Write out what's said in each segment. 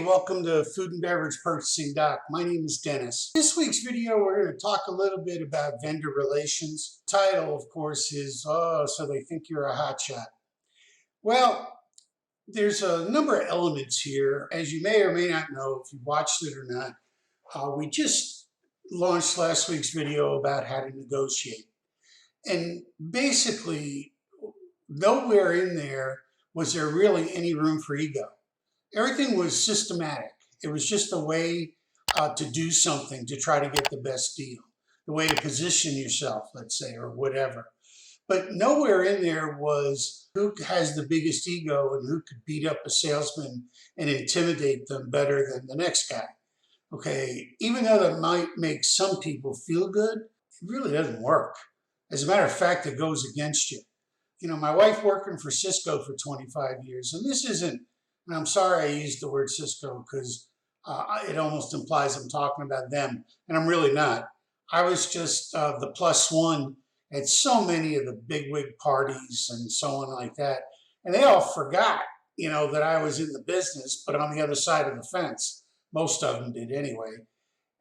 welcome to Food and Beverage Purchasing Doc. My name is Dennis. This week's video, we're going to talk a little bit about vendor relations. The title, of course, is, so they think you're a hotshot. Well, there's a number of elements here. As you may or may not know, if you watched it or not, we just launched last week's video about how to negotiate. And basically, nowhere in there was there really any room for ego. Everything was systematic. It was just a way to do something to try to get the best deal, the way to position yourself, let's say, or whatever. But nowhere in there was who has the biggest ego and who could beat up a salesman and intimidate them better than the next guy. Okay, even though that might make some people feel good, it really doesn't work. As a matter of fact, it goes against you. You know, my wife working for Cisco for 25 years, and this isn't, and I'm sorry I used the word Cisco because it almost implies I'm talking about them, and I'm really not. I was just the plus one at so many of the bigwig parties and so on like that, and they all forgot, you know, that I was in the business, but on the other side of the fence. Most of them did anyway.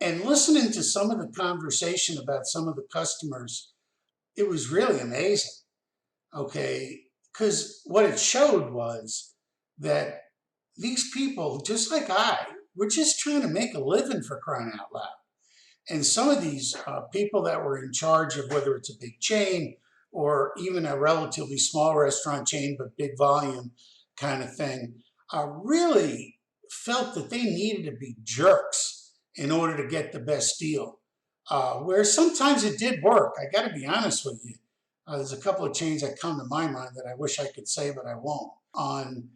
And listening to some of the conversation about some of the customers, it was really amazing, okay? Because what it showed was that these people, just like I, were just trying to make a living, for crying out loud. And some of these people that were in charge of whether it's a big chain or even a relatively small restaurant chain, but big volume kind of thing, really felt that they needed to be jerks in order to get the best deal. Where sometimes it did work. I got to be honest with you. There's a couple of chains that come to my mind that I wish I could say, but I won't, on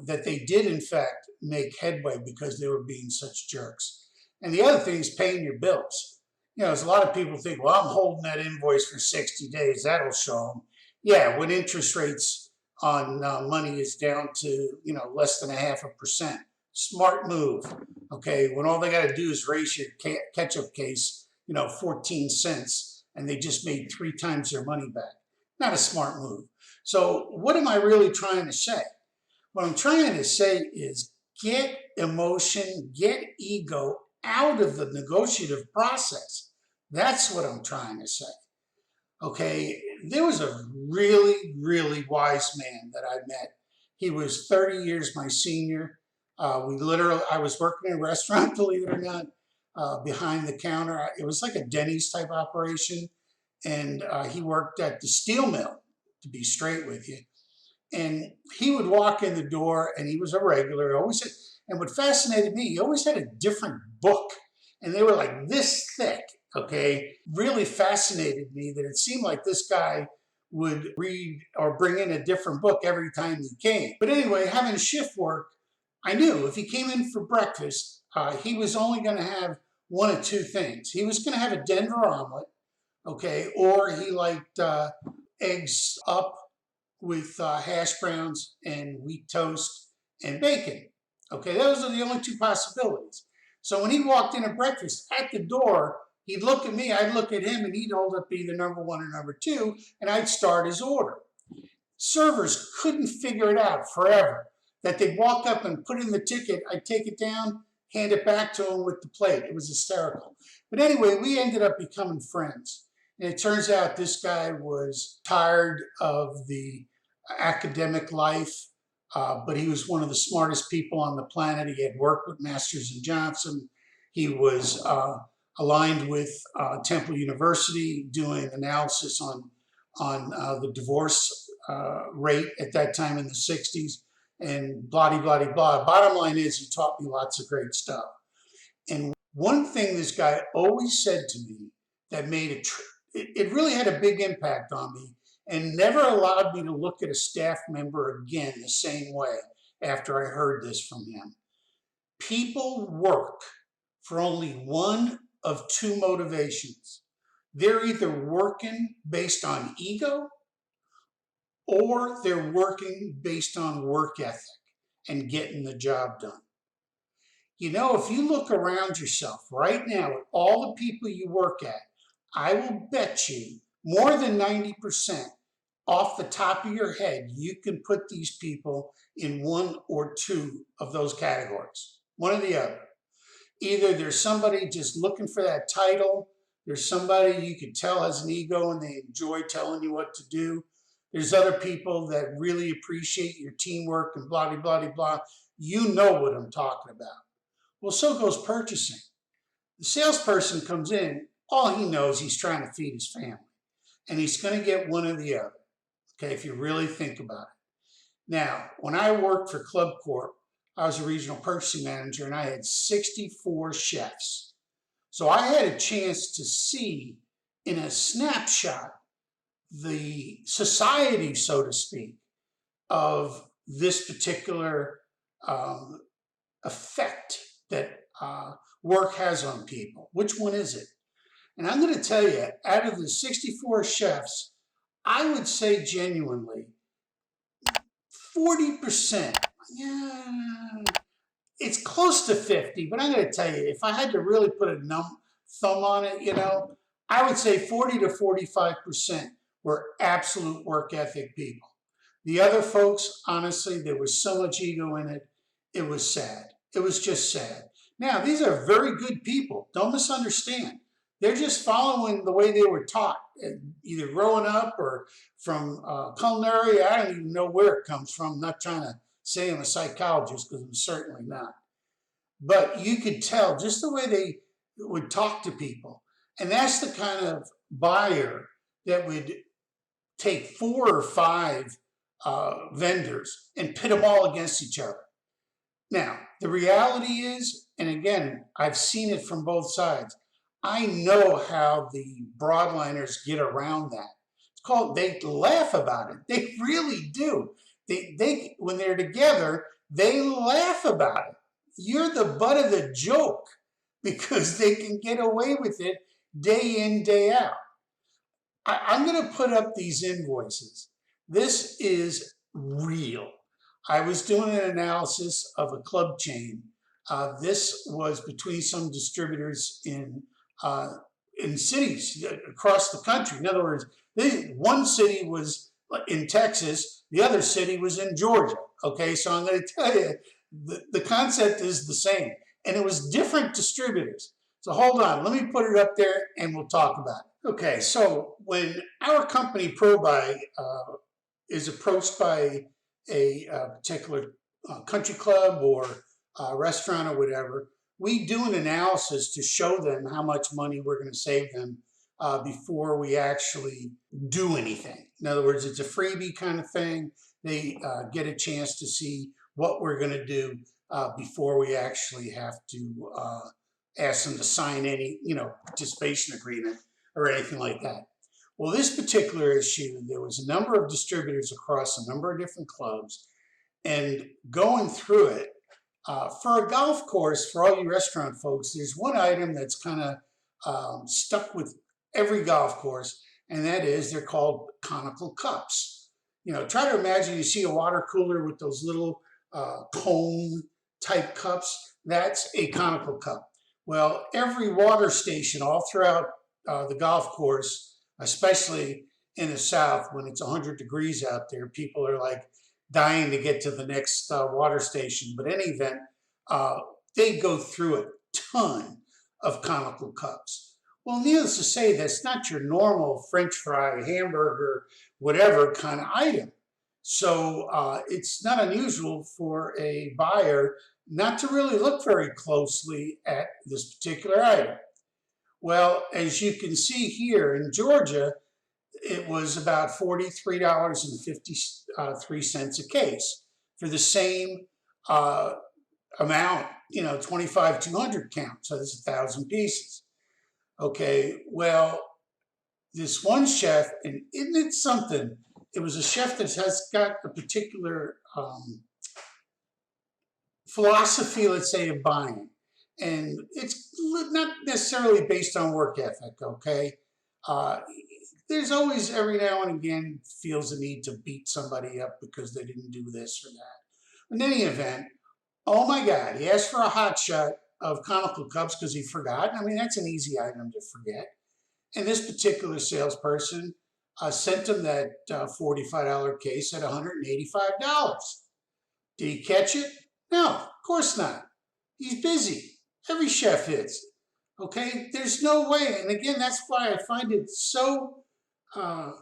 that they did in fact make headway because they were being such jerks. And the other thing is paying your bills. You know, there's a lot of people think, well, I'm holding that invoice for 60 days. That'll show them. Yeah, when interest rates on money is down to, you know, less than 0.5%. Smart move. Okay, when all they got to do is raise your ketchup case, you know, 14 cents, and they just made 3 times their money back. Not a smart move. So what am I really trying to say? What I'm trying to say is get emotion, get ego out of the negotiative process. That's what I'm trying to say. Okay, there was a really, really wise man that I met. He was 30 years my senior. I was working in a restaurant, believe it or not, behind the counter. It was like a Denny's type operation. And he worked at the steel mill, to be straight with you. And he would walk in the door, and he was a regular. Always had, and what fascinated me, he always had a different book. And they were like this thick, okay? Really fascinated me that it seemed like this guy would read or bring in a different book every time he came. But anyway, having shift work, I knew if he came in for breakfast, he was only going to have one of two things. He was going to have a Denver omelet, okay, or he liked eggs up with hash browns and wheat toast and bacon. Okay, those are the only two possibilities. So when he walked in at breakfast, at the door, he'd look at me, I'd look at him, and he'd hold up either number 1 or number 2, and I'd start his order. Servers couldn't figure it out forever, that they'd walk up and put in the ticket, I'd take it down, hand it back to him with the plate. It was hysterical. But anyway, we ended up becoming friends. And it turns out this guy was tired of the academic life, but he was one of the smartest people on the planet. He had worked with Masters and Johnson. He was aligned with Temple University, doing analysis on the divorce rate at that time in the 60s, and blah, blah, blah, blah. Bottom line is he taught me lots of great stuff. And one thing this guy always said to me that made it really had a big impact on me and never allowed me to look at a staff member again the same way after I heard this from him. People work for only one of two motivations. They're either working based on ego or they're working based on work ethic and getting the job done. You know, if you look around yourself right now at all the people you work at, I will bet you more than 90% off the top of your head, you can put these people in one or two of those categories. One or the other. Either there's somebody just looking for that title, there's somebody you could tell has an ego and they enjoy telling you what to do. There's other people that really appreciate your teamwork and blah, blah, blah, blah. You know what I'm talking about. Well, so goes purchasing. The salesperson comes in, all he knows, he's trying to feed his family. And he's going to get one or the other, okay, if you really think about it. Now, when I worked for Club Corp, I was a regional purchasing manager and I had 64 chefs. So I had a chance to see in a snapshot the society, so to speak, of this particular effect that work has on people. Which one is it? And I'm going to tell you, out of the 64 chefs, I would say genuinely 40%, yeah, it's close to 50, but I'm going to tell you, if I had to really put a thumb on it, you know, I would say 40 to 45% were absolute work ethic people. The other folks, honestly, there was so much ego in it, it was sad. It was just sad. Now, these are very good people. Don't misunderstand. They're just following the way they were taught, either growing up or from culinary. I don't even know where it comes from. I'm not trying to say I'm a psychologist because I'm certainly not. But you could tell just the way they would talk to people. And that's the kind of buyer that would take 4 or 5 vendors and pit them all against each other. Now, the reality is, and again, I've seen it from both sides, I know how the broadliners get around that. It's called, they laugh about it. They really do. They when they're together, they laugh about it. You're the butt of the joke because they can get away with it day in, day out. I'm going to put up these invoices. This is real. I was doing an analysis of a club chain. This was between some distributors in cities across the country. In other words, one city was in Texas, the other city was in Georgia. Okay, so I'm going to tell you, the concept is the same. And it was different distributors. So hold on, let me put it up there and we'll talk about it. Okay, so when our company ProBuy is approached by a particular country club or restaurant or whatever, we do an analysis to show them how much money we're going to save them before we actually do anything. In other words, it's a freebie kind of thing. They get a chance to see what we're going to do before we actually have to ask them to sign any, participation agreement or anything like that. Well, this particular issue, there was a number of distributors across a number of different clubs, and going through it, for a golf course, for all you restaurant folks, there's one item that's kind of stuck with every golf course, and that is they're called conical cups. Try to imagine you see a water cooler with those little cone type cups. That's a conical cup. Well, every water station all throughout the golf course, especially in the South when it's 100 degrees out there, people are like dying to get to the next water station. But in any event, they go through a ton of conical cups. Well, needless to say, that's not your normal French fry, hamburger, whatever kind of item. So it's not unusual for a buyer not to really look very closely at this particular item. Well, as you can see here in Georgia, it was about $43.53 a case for the same amount, 25,200 count. So that's 1,000 pieces. Okay, well, this one chef, and isn't it something? It was a chef that has got a particular philosophy, let's say, of buying. And it's not necessarily based on work ethic, okay? There's always, every now and again, feels the need to beat somebody up because they didn't do this or that. In any event, oh my God, he asked for a hot shot of conical cups because he forgot. I mean, that's an easy item to forget. And this particular salesperson sent him that $45 case at $185. Did he catch it? No, of course not. He's busy. Every chef is. Okay, there's no way. And again, that's why I find it so, I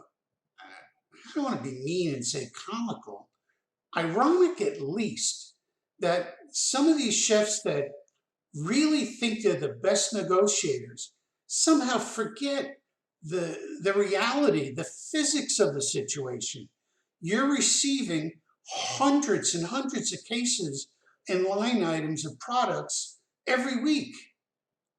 don't want to be mean and say comical, ironic at least, that some of these chefs that really think they're the best negotiators somehow forget the reality, the physics of the situation. You're receiving hundreds and hundreds of cases and line items of products every week.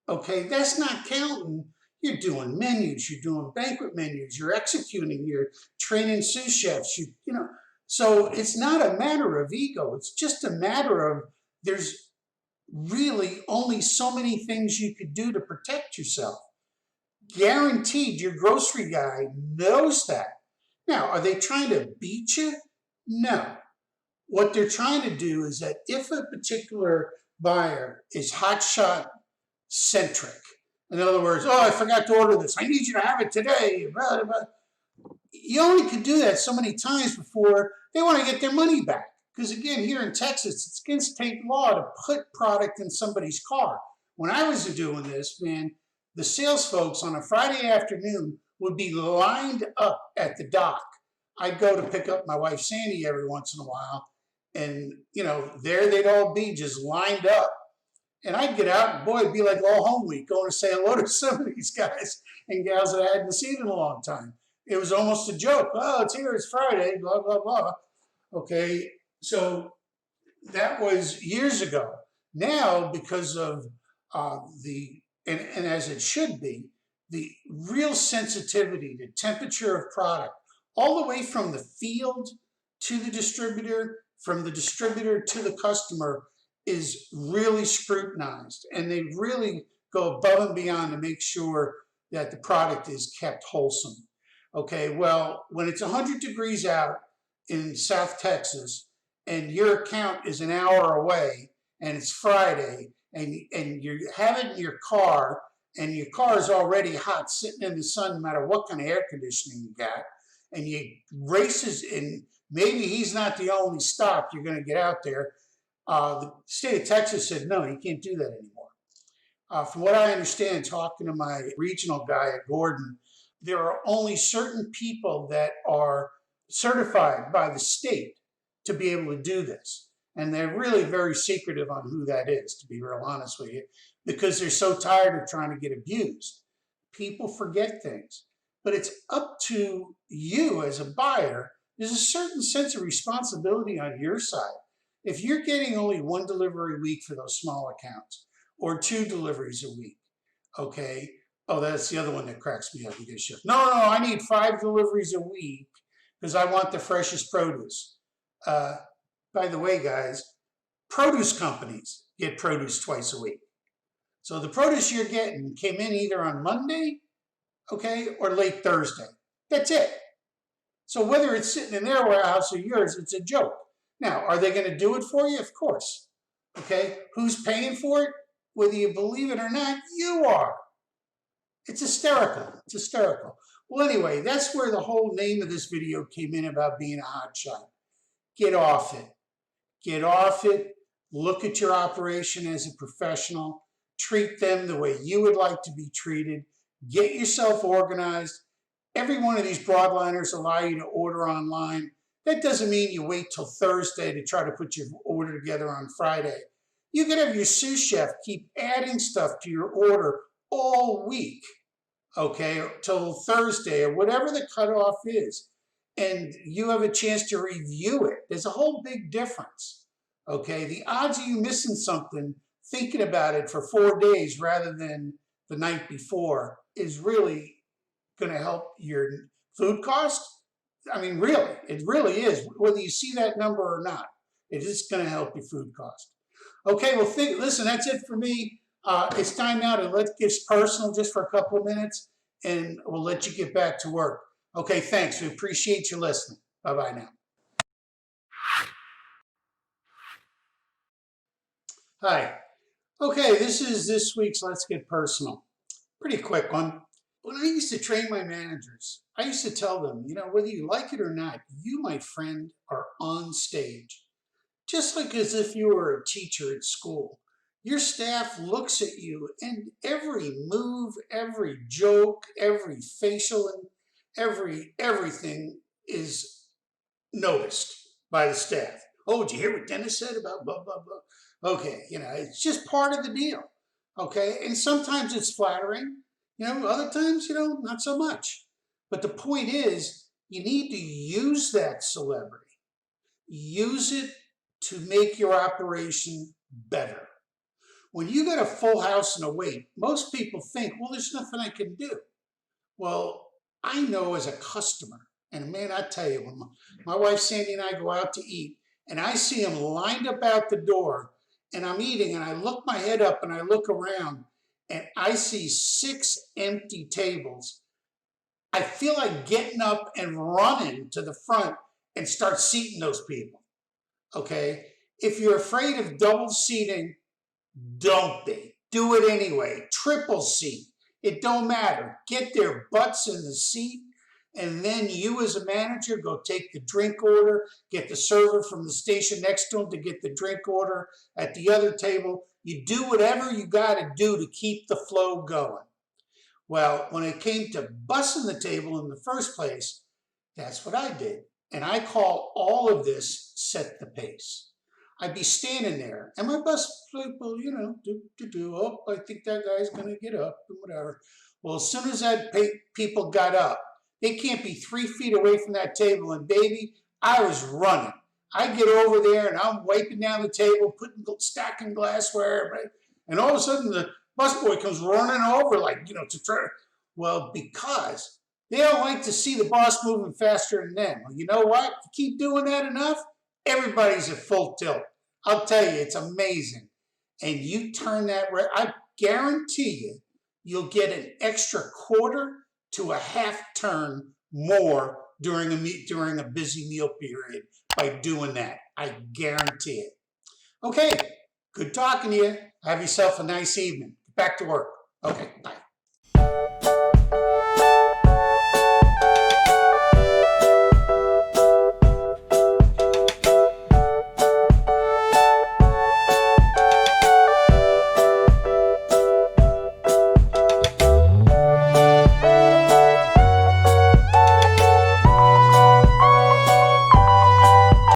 Okay, that's not counting. You're doing menus, you're doing banquet menus, you're executing, you're training sous chefs, you know. So it's not a matter of ego. It's just a matter of there's really only so many things you could do to protect yourself. Guaranteed your grocery guy knows that. Now, are they trying to beat you? No. What they're trying to do is that if a particular buyer is hotshot centric, in other words, oh, I forgot to order this, I need you to have it today, blah, blah. You only can do that so many times before they want to get their money back. Because again, here in Texas, it's against state law to put product in somebody's car. When I was doing this, man, the sales folks on a Friday afternoon would be lined up at the dock. I'd go to pick up my wife Sandy every once in a while, and you know, there they'd all be just lined up. And I'd get out, and boy, it'd be like all home week, going to say hello to some of these guys and gals that I hadn't seen in a long time. It was almost a joke. Oh, it's here, it's Friday, blah, blah, blah. Okay, so that was years ago. Now, because of and as it should be, the real sensitivity to temperature of product, all the way from the field to the distributor, from the distributor to the customer, is really scrutinized. And they really go above and beyond to make sure that the product is kept wholesome. Okay, well, when it's 100 degrees out in South Texas and your account is an hour away and it's Friday and you have it in your car and your car is already hot sitting in the sun no matter what kind of air conditioning you got, and you races, and maybe he's not the only stop you're going to get out there. The state of Texas said, no, you can't do that anymore. From what I understand, talking to my regional guy at Gordon, there are only certain people that are certified by the state to be able to do this. And they're really very secretive on who that is, to be real honest with you, because they're so tired of trying to get abused. People forget things. But it's up to you as a buyer. There's a certain sense of responsibility on your side. If you're getting only one delivery a week for those small accounts, or 2 deliveries a week, okay, oh, that's the other one that cracks me up. You get shift. No, I need 5 deliveries a week because I want the freshest produce. By the way, guys, produce companies get produce twice a week. So the produce you're getting came in either on Monday, okay, or late Thursday. That's it. So whether it's sitting in their warehouse or yours, it's a joke. Now, are they going to do it for you? Of course. Okay, who's paying for it? Whether you believe it or not, you are. It's hysterical. It's hysterical. Well, anyway, that's where the whole name of this video came in about being a hotshot. Get off it. Get off it. Look at your operation as a professional. Treat them the way you would like to be treated. Get yourself organized. Every one of these broadliners allow you to order online. That doesn't mean you wait till Thursday to try to put your order together on Friday. You can have your sous chef keep adding stuff to your order all week, okay, till Thursday or whatever the cutoff is. And you have a chance to review it. There's a whole big difference, okay? The odds of you missing something, thinking about it for 4 days rather than the night before, is really going to help your food cost. I mean, really, it really is. Whether you see that number or not, it is going to help your food cost. Okay, well, listen, that's it for me. It's time now to let's get personal just for a couple of minutes, and we'll let you get back to work. Okay, thanks. We appreciate you listening. Bye-bye now. Hi. Okay, this is this week's Let's Get Personal. Pretty quick one. When I used to train my managers, I used to tell them, you know, whether you like it or not, you, my friend, are on stage. Just like as if you were a teacher at school. Your staff looks at you and every move, every joke, every facial, and everything is noticed by the staff. Oh, did you hear what Dennis said about blah, blah, blah? Okay, it's just part of the deal. Okay, and sometimes it's flattering, other times, not so much. But the point is, you need to use that celebrity. Use it to make your operation better. When you got a full house and a wait, most people think, well, there's nothing I can do. Well, I know as a customer, and man, I tell you, when my wife Sandy and I go out to eat, and I see them lined up out the door, and I'm eating, and I look my head up and I look around, and I see 6 empty tables, I feel like getting up and running to the front and start seating those people, okay? If you're afraid of double seating, don't be. Do it anyway. Triple seat. It don't matter. Get their butts in the seat, and then you as a manager go take the drink order, get the server from the station next to them to get the drink order at the other table. You do whatever you got to do to keep the flow going. Well, when it came to bussing the table in the first place, that's what I did. And I call all of this set the pace. I'd be standing there, and my bus people, oh, I think that guy's going to get up and whatever. Well, as soon as that people got up, they can't be 3 feet away from that table, and baby, I was running. I get over there, and I'm wiping down the table, stacking glassware, right? And all of a sudden, the busboy comes running over, to try. Well, because they don't like to see the boss moving faster than them. Well, you know what? If you keep doing that enough, everybody's at full tilt. I'll tell you, it's amazing. And you turn that, I guarantee you'll get an extra quarter to a half turn more during a busy meal period by doing that. I guarantee it. Okay, good talking to you. Have yourself a nice evening. Back to work. Okay, bye.